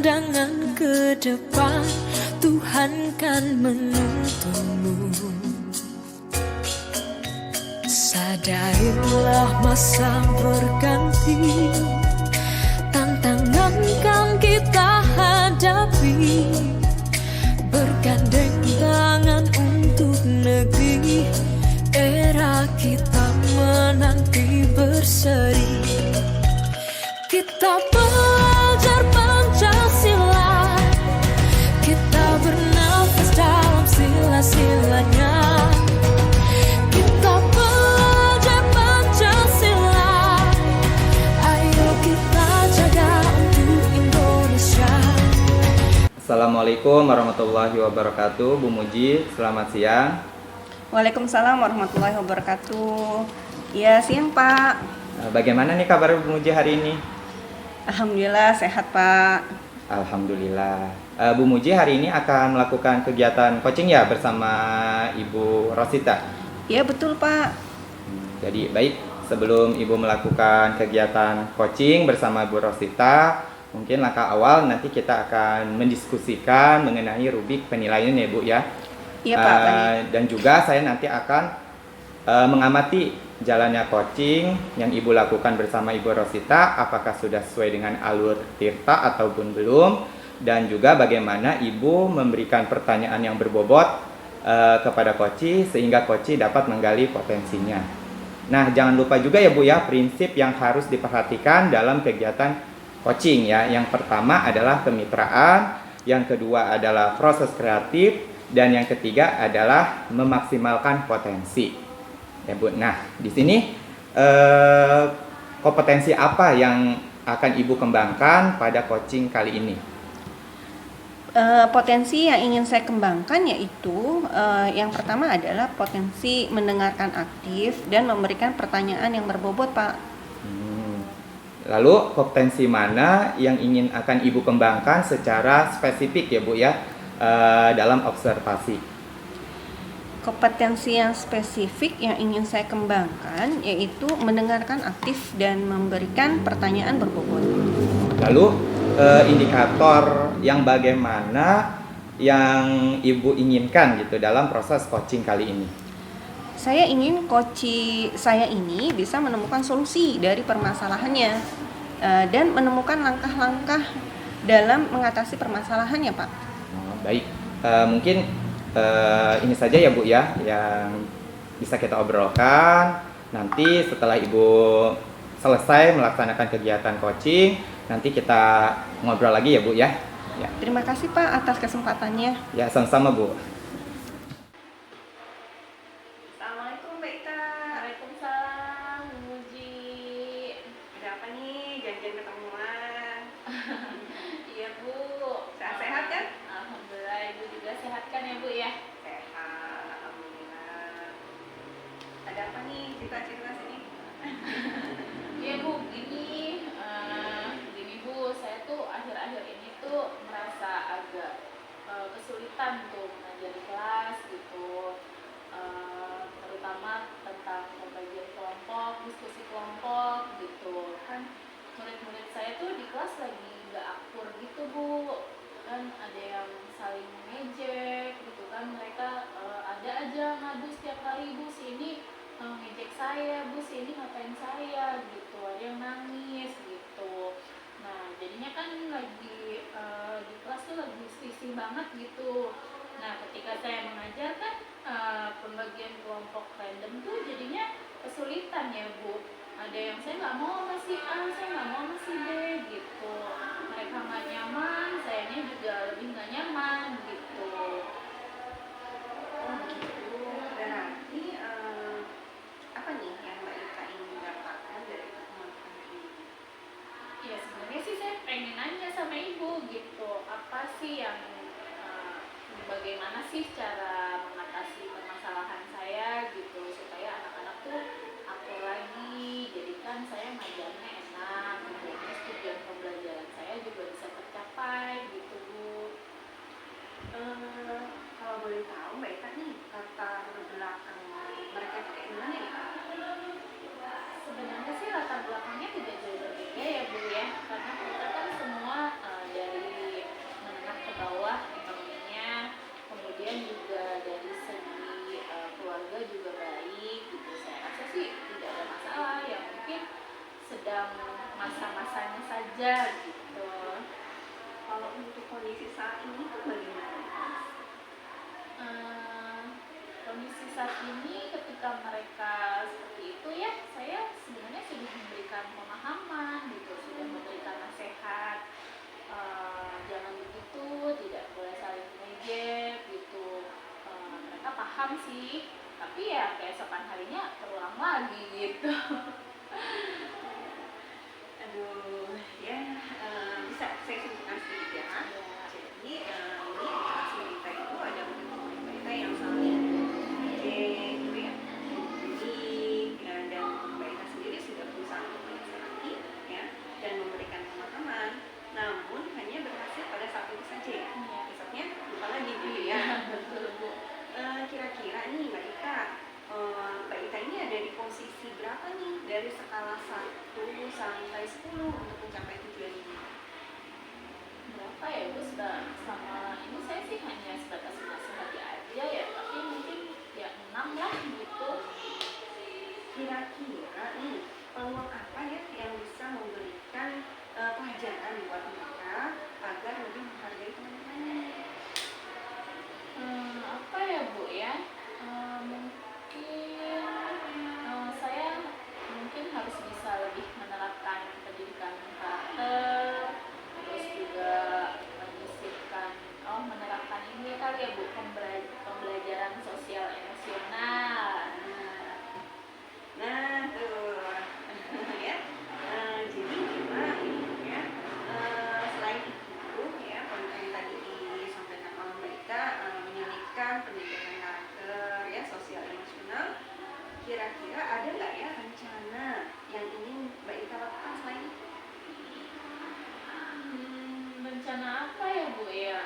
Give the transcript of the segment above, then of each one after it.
pandangan ke depan, Tuhan kan menuntunmu. Sadarilah masa berganti, tantangan kan kita hadapi, bergandeng tangan untuk negeri, era kita menanti berseri. Kita belajar Pancasila, kita bernafas dalam sila-silanya. Kita belajar Pancasila, ayo kita jaga untuk Indonesia. Assalamualaikum warahmatullahi wabarakatuh. Bu Muji, selamat siang. Waalaikumsalam warahmatullahi wabarakatuh. Ya, siang Pak. Bagaimana nih kabar Bu Muji hari ini? Alhamdulillah sehat Pak. Alhamdulillah. Bu Muji hari ini akan melakukan kegiatan coaching ya bersama Ibu Rosita? Ya betul Pak. Jadi baik, sebelum Ibu melakukan kegiatan coaching bersama Bu Rosita, mungkin langkah awal nanti kita akan mendiskusikan mengenai rubrik penilaian ya Bu ya. Iya Pak. Dan juga saya nanti akan mengamati jalannya coaching yang Ibu lakukan bersama Ibu Rosita, apakah sudah sesuai dengan alur Tirta ataupun belum, dan juga bagaimana Ibu memberikan pertanyaan yang berbobot kepada Koci sehingga Koci dapat menggali potensinya. Nah, jangan lupa juga ya Bu ya, prinsip yang harus diperhatikan dalam kegiatan coaching ya. Yang pertama adalah kemitraan, yang kedua adalah proses kreatif, dan yang ketiga adalah memaksimalkan potensi. Ya Bu, nah di sini kompetensi apa yang akan Ibu kembangkan pada coaching kali ini? Potensi yang ingin saya kembangkan yaitu yang pertama adalah potensi mendengarkan aktif dan memberikan pertanyaan yang berbobot Pak. Lalu kompetensi mana yang ingin akan Ibu kembangkan secara spesifik ya Bu ya dalam observasi? Kompetensi yang spesifik yang ingin saya kembangkan yaitu mendengarkan aktif dan memberikan pertanyaan berbobot. Lalu indikator yang bagaimana yang Ibu inginkan gitu dalam proses coaching kali ini? Saya ingin coach saya ini bisa menemukan solusi dari permasalahannya dan menemukan langkah-langkah dalam mengatasi permasalahannya Pak. Baik, mungkin ini saja ya Bu ya yang bisa kita obrolkan. Nanti setelah Ibu selesai melaksanakan kegiatan coaching, nanti kita ngobrol lagi ya Bu ya. Terima kasih Pak atas kesempatannya. Ya, sama-sama Bu. Assalamualaikum Mbak Ita. Waalaikumsalam, Bu Muji. Ada apa nih? Janjian ketemuan. Iya Bu. Sehat-sehat kan? Alhamdulillah, Ibu juga sehat kan ya Bu ya? Sehat, alhamdulillah. Ada apa nih? Cerita-cerita sini. Iya Bu, gini Bu, saya tuh akhir-akhir ini tuh merasa agak kesulitan tuh mengajar di kelas gitu. Terutama tentang pembagian kelompok, diskusi kelompok gitu kan. Murid-murid saya tuh di kelas lagi nggak akur gitu Bu, kan ada yang saling ngejek gitu kan, mereka ada aja ngadu setiap kali, Bu si ini ngejek saya, Bu si ini ngatain saya gitu, ada yang nangis gitu. Nah jadinya kan lagi di kelas tuh lagi selisih banget gitu. Nah ketika saya mengajar kan pembagian kelompok random tuh jadinya kesulitan ya Bu. Ada yang saya nggak mau sama si A, saya nggak mau sama si B gitu. Mereka nggak nyaman, sayanya juga lebih nggak nyaman gitu. Oh gitu. Berarti apa nih yang Mbak Ita ingin dapatkan dari pertemuan ini? Ya sebenarnya sih saya pengen nanya sama Ibu gitu, apa sih yang bagaimana sih cara mengatasi permasalahan saya gitu supaya anak-anak tuh akur lagi, jadi kan saya ngajarnya enak, kemudian tujuan pembelajaran saya juga bisa tercapai gitu Bu. Kalau boleh tahu Mbak Ita nih latar belakang mereka itu kayak gimana ya? Sebenarnya sih latar belakangnya tidak jauh berbeda ya Bu ya, karena kita kan semua dari untuk kondisi saat ini tuh bagaimana? Eh, Kondisi saat ini ketika mereka seperti itu ya, saya sebenarnya sudah memberikan pemahaman gitu, sudah memberikan nasihat. Jangan begitu, tidak boleh saling mengejek gitu. Mereka paham sih, tapi ya keesokan harinya terulang lagi gitu. Aduh, ya bisa saya simpulkan sedikit ya. Jadi ini interaksi berita itu ada bentuk berita yang saling mengejek gitu ya, menggurui, dan berita sendiri sudah berusaha untuk menasihati ya dan memberikan pemahaman, namun hanya berhasil pada saat itu saja ya. Iya. Besoknya lupa lagi gitu ya. Betul Bu. Kira-kira nih Mbak Ita, Mbak Ita ini ada di posisi berapa nih dari skala 1 sampai 10 untuk mencapai tujuan ini? Berapa ya Bu, selama ini saya sih hanya sebatas menasihati aja ya, tapi mungkin ya 6 lah gitu. Kira-kira nih peluang apa ya yang bisa memberikan pelajaran buat mereka agar lebih menghargai teman-temannya? Apa ya Bu ya, mungkin saya mungkin harus bisa lebih menerapkan pendidikan karakter, terus juga menyisipkan, menerapkan ini kali ya Bu, pembelajaran sosial emosional. Nah tuh ya. Jadi kita ini ya, selain itu ya konten tadi disampaikan oleh Mbak Ita, menyelipkan pendidikan karakter ya, sosial emosional. Kira-kira ada nggak ya rencana yang ingin Mbak Ita lakukan selain itu? Rencana apa ya Bu ya?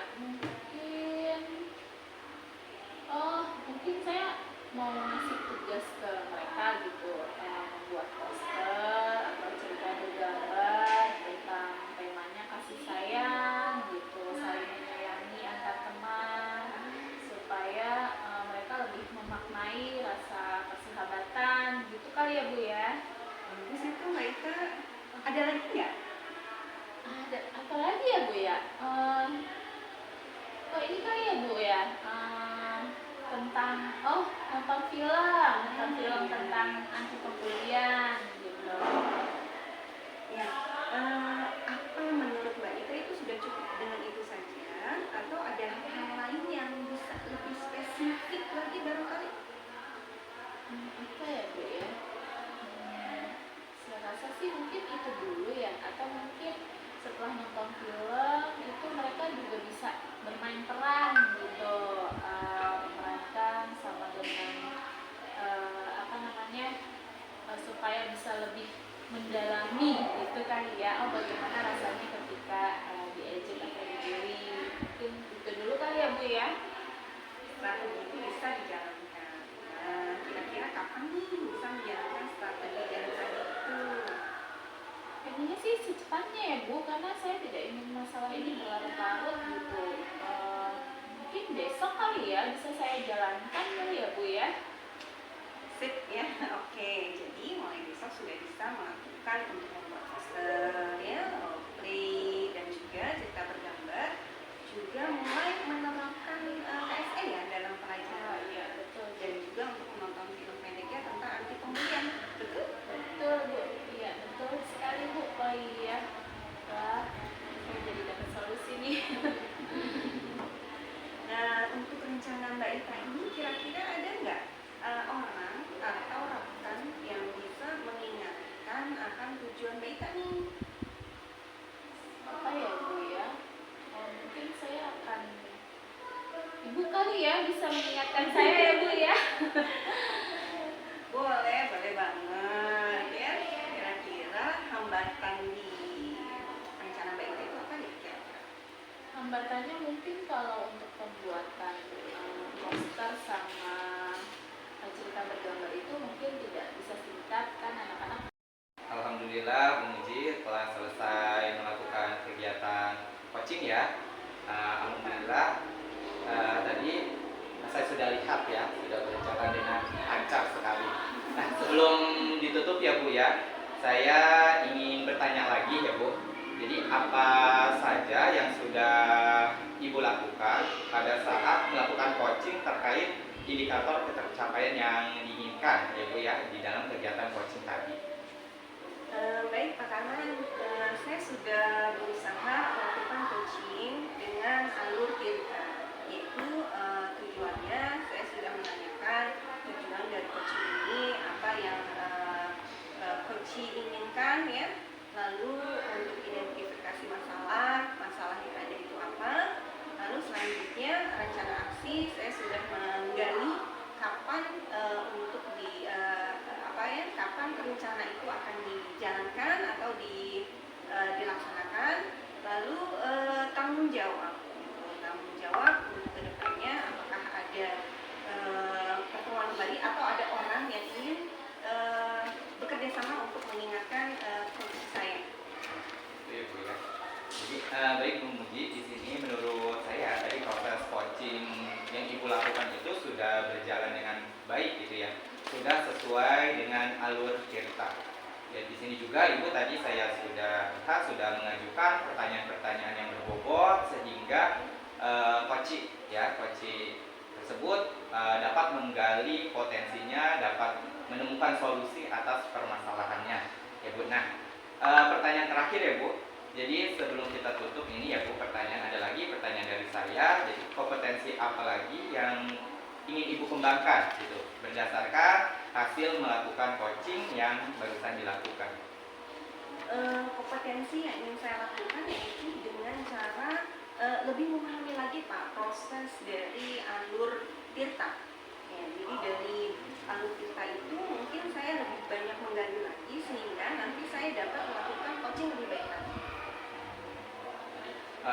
Mungkin saya mau ngasih tugas ke mereka gitu, membuat poster atau cerita bergambar tentang temanya kasih sayang gitu, saling menyayangi antar teman, supaya mereka lebih memaknai rasa persahabatan gitu kali ya Bu ya. Di situ Mbak Ita ada lagi nggak? Ada apa lagi ya Bu ya? Ini kali ya Bu ya, tentang nonton film tentang anti pembulian gitu. Ya, apa menurut Mbak Ita itu sudah cukup dengan itu saja atau ada hal lain yang bisa lebih spesifik lagi barangkali? Apa ya Bu ya? Saya rasa sih mungkin itu dulu ya, atau mungkin setelah nonton film itu mereka juga bisa bermain peran gitu, memerankan sama dengan supaya bisa lebih mendalami gitu kali ya, bagaimana rasanya ketika diejek atau dibully. Mungkin itu dulu kali ya Bu ya. Strategi itu bisa dijalankan. Kira-kira kapan nih bisa menjalankan strategi dan tadi itu? Pengennya sih secepatnya ya Bu, karena saya tidak ingin masalah ini berlarut-larut gitu. Mungkin besok kali ya bisa saya jalankan kali ya Bu ya. Sip ya, oke. Jadi mulai besok sudah bisa melakukan untuk membuat poster ya, play dan juga cerita bergambar, juga mulai menerapkan KSE ya dalam pelajaran. Iya betul. Dan juga untuk menonton film pendeknya tentang anti pembulian. Betul? Betul Bu, iya betul sekali Bu. Oh iya, wah saya jadi dapat solusi nih. Nah, untuk rencana Mbak Ita ini kira-kira ada nggak orang atau rekan yang bisa mengingatkan akan tujuan Mbak Ita nih? Apa ya Bu ya? Mungkin saya akan, Ibu kali ya bisa mengingatkan saya ya Bu ya. Boleh banget ya. Kira-kira hambatan di rencana Mbak Ita itu apa nih kira-kira? Hambatannya mungkin kalau untuk pembuatan poster sama cerita bergambar itu mungkin tidak bisa singkat kan anak-anak. Alhamdulillah Bu Muji telah selesai melakukan kegiatan coaching ya. Alhamdulillah tadi saya sudah lihat ya, sudah berjalan dengan lancar sekali. Nah, sebelum ditutup ya Bu ya, saya ingin bertanya lagi ya Bu. Jadi apa saja yang sudah juga Ibu tadi saya sudah lihat sudah mengajukan pertanyaan-pertanyaan yang berbobot sehingga coach tersebut dapat menggali potensinya, dapat menemukan solusi atas permasalahannya ya Bu. Nah, pertanyaan terakhir ya Bu. Jadi sebelum kita tutup ini ya Bu, ada lagi pertanyaan dari saya. Jadi kompetensi apa lagi yang ingin Ibu kembangkan gitu berdasarkan hasil melakukan coaching yang barusan dilakukan? Kompetensi yang ingin saya lakukan yaitu dengan cara lebih memahami lagi Pak proses dari alur tirta. Ya, jadi dari alur tirta itu mungkin saya lebih banyak menggali lagi sehingga nanti saya dapat melakukan coaching lebih baik lagi.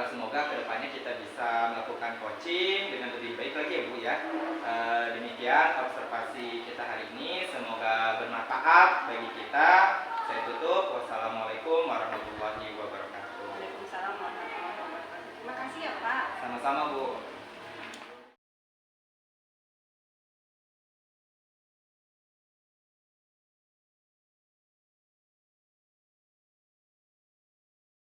Semoga kedepannya kita bisa melakukan coaching dengan lebih baik lagi ya Bu ya. Demikian observasi kita hari ini, semoga bermanfaat bagi kita. Saya tutup. Wassalamualaikum warahmatullahi wabarakatuh. Waalaikumsalam warahmatullahi wabarakatuh. Terima kasih ya Pak. Sama-sama Bu.